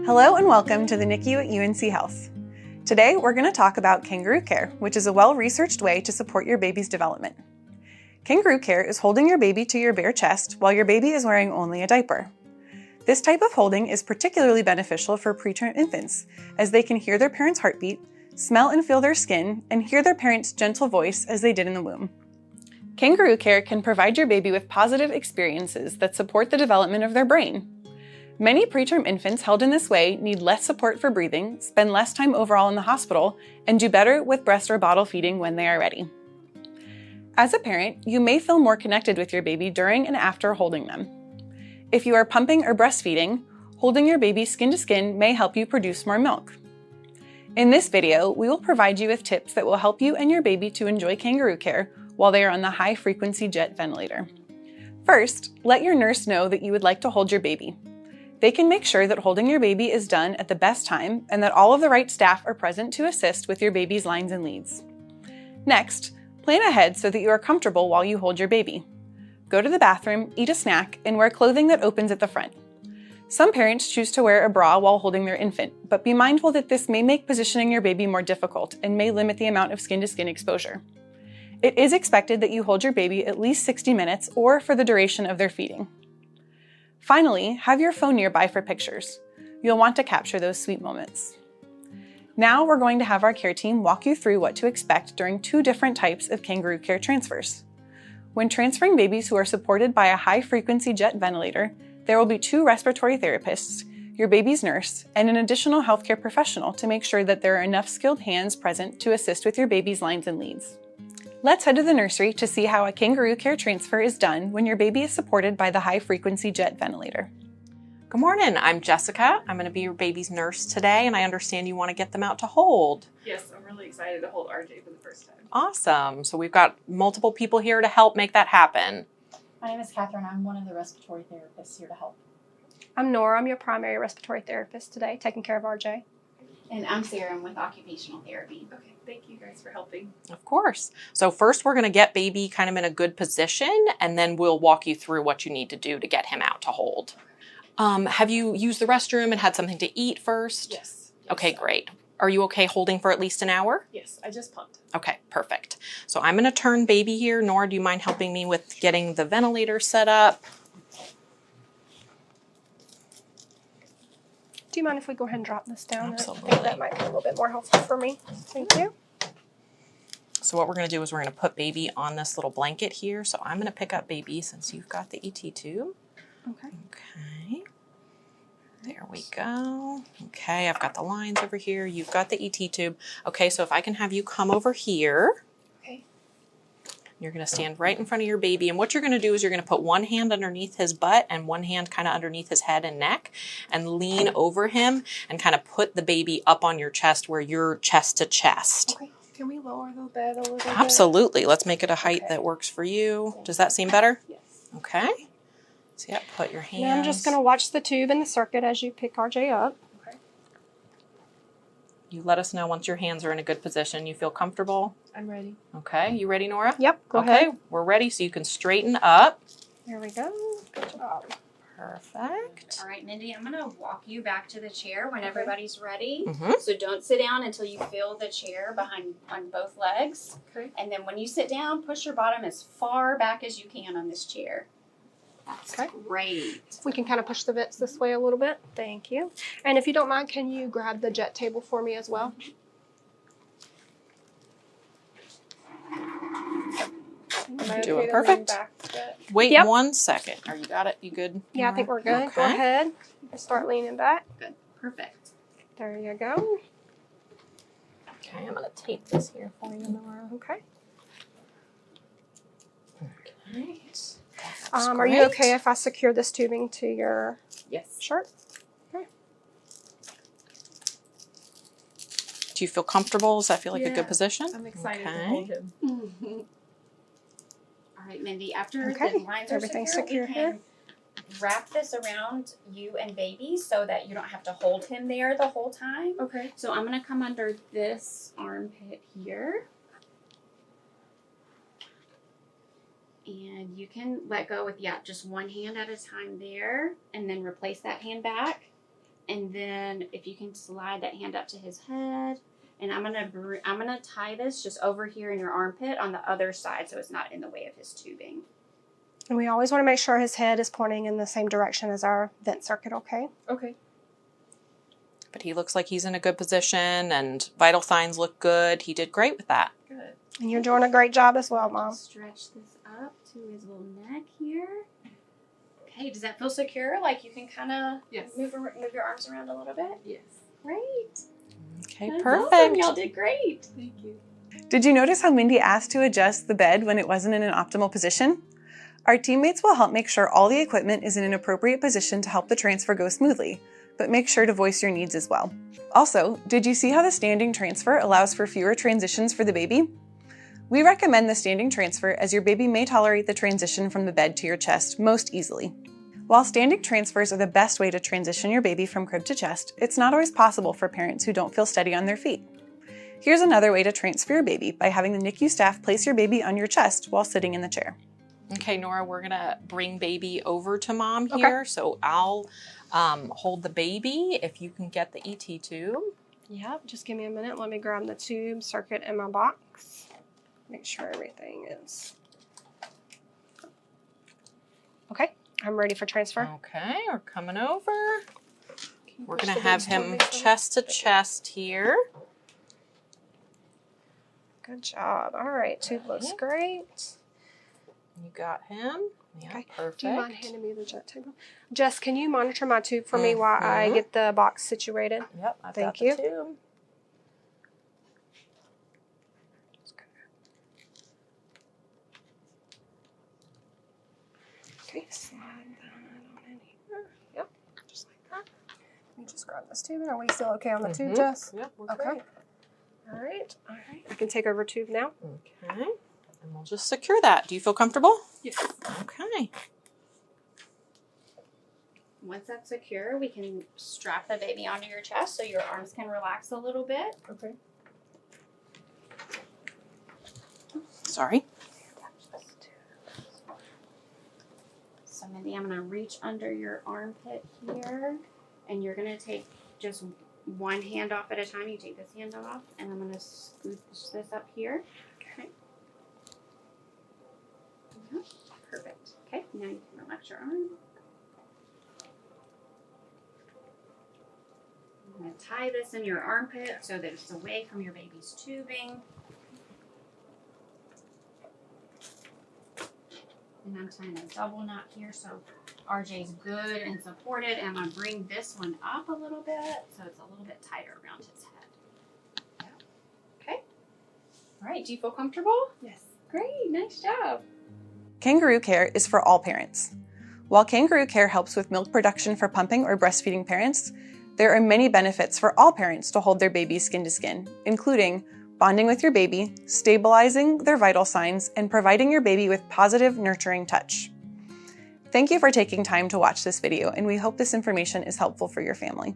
Hello and welcome to the NICU at UNC Health. Today we're going to talk about kangaroo care, which is a well-researched way to support your baby's development. Kangaroo care is holding your baby to your bare chest while your baby is wearing only a diaper. This type of holding is particularly beneficial for preterm infants, as they can hear their parents' heartbeat, smell and feel their skin, and hear their parents' gentle voice as they did in the womb. Kangaroo care can provide your baby with positive experiences that support the development of their brain. Many preterm infants held in this way need less support for breathing, spend less time overall in the hospital, and do better with breast or bottle feeding when they are ready. As a parent, you may feel more connected with your baby during and after holding them. If you are pumping or breastfeeding, holding your baby skin to skin may help you produce more milk. In this video, we will provide you with tips that will help you and your baby to enjoy kangaroo care while they are on the high-frequency jet ventilator. First, let your nurse know that you would like to hold your baby. They can make sure that holding your baby is done at the best time and that all of the right staff are present to assist with your baby's lines and leads. Next, plan ahead so that you are comfortable while you hold your baby. Go to the bathroom, eat a snack, and wear clothing that opens at the front. Some parents choose to wear a bra while holding their infant, but be mindful that this may make positioning your baby more difficult and may limit the amount of skin-to-skin exposure. It is expected that you hold your baby at least 60 minutes or for the duration of their feeding. Finally, have your phone nearby for pictures. You'll want to capture those sweet moments. Now we're going to have our care team walk you through what to expect during two different types of kangaroo care transfers. When transferring babies who are supported by a high-frequency jet ventilator, there will be 2 respiratory therapists, your baby's nurse, and an additional healthcare professional to make sure that there are enough skilled hands present to assist with your baby's lines and leads. Let's head to the nursery to see how a kangaroo care transfer is done when your baby is supported by the high-frequency jet ventilator. Good morning, I'm Jessica. I'm going to be your baby's nurse today, and I understand you want to get them out to hold. Yes, I'm really excited to hold RJ for the first time. Awesome. So we've got multiple people here to help make that happen. My name is Catherine. I'm one of the respiratory therapists here to help. I'm Nora. I'm your primary respiratory therapist today, taking care of RJ. And I'm Sarah. I'm with occupational therapy. Okay, thank you guys for helping. Of course. So first we're going to get baby kind of in a good position, and then we'll walk you through what you need to do to get him out to hold. Have you used the restroom and had something to eat first? Yes. Okay, great. Are you okay holding for at least an hour? Yes, I just pumped. Okay, perfect. So I'm going to turn baby here. Nora, do you mind helping me with getting the ventilator set up? Do you mind if we go ahead and drop this down? Absolutely. I think that might be a little bit more helpful for me. Thank you. So what we're going to do is we're going to put baby on this little blanket here. So I'm going to pick up baby since you've got the ET tube. Okay. Okay. There we go. Okay, I've got the lines over here. You've got the ET tube. Okay, so if I can have you come over here. Okay. You're going to stand right in front of your baby. And what you're going to do is you're going to put one hand underneath his butt and one hand kind of underneath his head and neck and lean over him and kind of put the baby up on your chest where you're chest to chest. Okay. Can we lower the bed a little bit? Absolutely. Let's make it a height that works for you. Does that seem better? Yes. Okay. So yeah, put your hands. Now I'm just going to watch the tube and the circuit as you pick RJ up. Okay. You let us know once your hands are in a good position. You feel comfortable? I'm ready. Okay. You ready, Nora? Yep. Go okay. ahead. We're ready. So you can straighten up. There we go. Good job. Perfect. All right, Mindy, I'm going to walk you back to the chair when everybody's ready. Mm-hmm. So don't sit down until you feel the chair on both legs. Okay. And then when you sit down, push your bottom as far back as you can on this chair. That's Okay. great. We can kind of push the vents this way a little bit. Thank you. And if you don't mind, can you grab the jet table for me as well? Am I Doing okay to perfect. lean back a bit? Wait Yep. 1 second. Are you got it? You good? Yeah, I think we're good. Okay. Go ahead. You can start leaning back. Good. Perfect. There you go. Okay, I'm going to tape this here for you, Nora. Okay. Okay. Are you okay if I secure this tubing to your Yes. shirt? Do you feel comfortable? Does that feel like a Yeah. good position? I'm excited to Okay. hold him. All right, Mindy, after Okay. the lines are Everything's secure, secure we here. can wrap this around you and baby so that you don't have to hold him there the whole time. Okay. So I'm going to come under this armpit here. And you can let go with, just one hand at a time there and then replace that hand back. And then if you can slide that hand up to his head. And I'm gonna tie this just over here in your armpit on the other side so it's not in the way of his tubing. And we always want to make sure his head is pointing in the same direction as our vent circuit, okay? Okay. But he looks like he's in a good position and vital signs look good. He did great with that. Good. And you're doing a great job as well, Mom. Stretch this up to his little neck here. Okay, does that feel secure? Like you can kind of Yes. move your arms around a little bit? Yes. Great. Okay, That's perfect. awesome. Y'all did great. Thank you. Did you notice how Mindy asked to adjust the bed when it wasn't in an optimal position? Our teammates will help make sure all the equipment is in an appropriate position to help the transfer go smoothly, but make sure to voice your needs as well. Also, did you see how the standing transfer allows for fewer transitions for the baby? We recommend the standing transfer as your baby may tolerate the transition from the bed to your chest most easily. While standing transfers are the best way to transition your baby from crib to chest, it's not always possible for parents who don't feel steady on their feet. Here's another way to transfer your baby by having the NICU staff place your baby on your chest while sitting in the chair. Okay, Nora, we're gonna bring baby over to Mom here. So I'll hold the baby if you can get the ET tube. Yep, just give me a minute. Let me grab the tube, circuit in my box. Make sure everything is... Okay, I'm ready for transfer. Okay, we're coming over. We're push gonna the have boots toward him me some? chest to chest here. Good job. All right, tube looks great. You got him. Yeah, Okay. perfect. Do you mind handing me the jet table? Jess, can you monitor my tube for me while I get the box situated? Yep, I've Thank got you. the tube. Okay, slide that on in here. Yep, just like that. Let me just grab this tube. Are we still okay on the tube, Jess? Yep, we're Okay. great. All right. I can take over tube now. Okay, and we'll just secure that. Do you feel comfortable? Yes. Okay. Once that's secure, we can strap the baby onto your chest so your arms can relax a little bit. Okay. Sorry. So Mindy, I'm gonna reach under your armpit here, and you're gonna take just one hand off at a time. You take this hand off, and I'm gonna scooch this up here. Okay. Yeah, perfect. Okay, now you can relax your arm. I'm gonna tie this in your armpit so that it's away from your baby's tubing. And I'm tying a double knot here so RJ's good and supported. And I'm gonna bring this one up a little bit so it's a little bit tighter around his head. Okay. All right, do you feel comfortable? Yes. Great, nice job. Kangaroo Care is for all parents. While Kangaroo Care helps with milk production for pumping or breastfeeding parents, there are many benefits for all parents to hold their baby skin to skin, including bonding with your baby, stabilizing their vital signs, and providing your baby with positive, nurturing touch. Thank you for taking time to watch this video, and we hope this information is helpful for your family.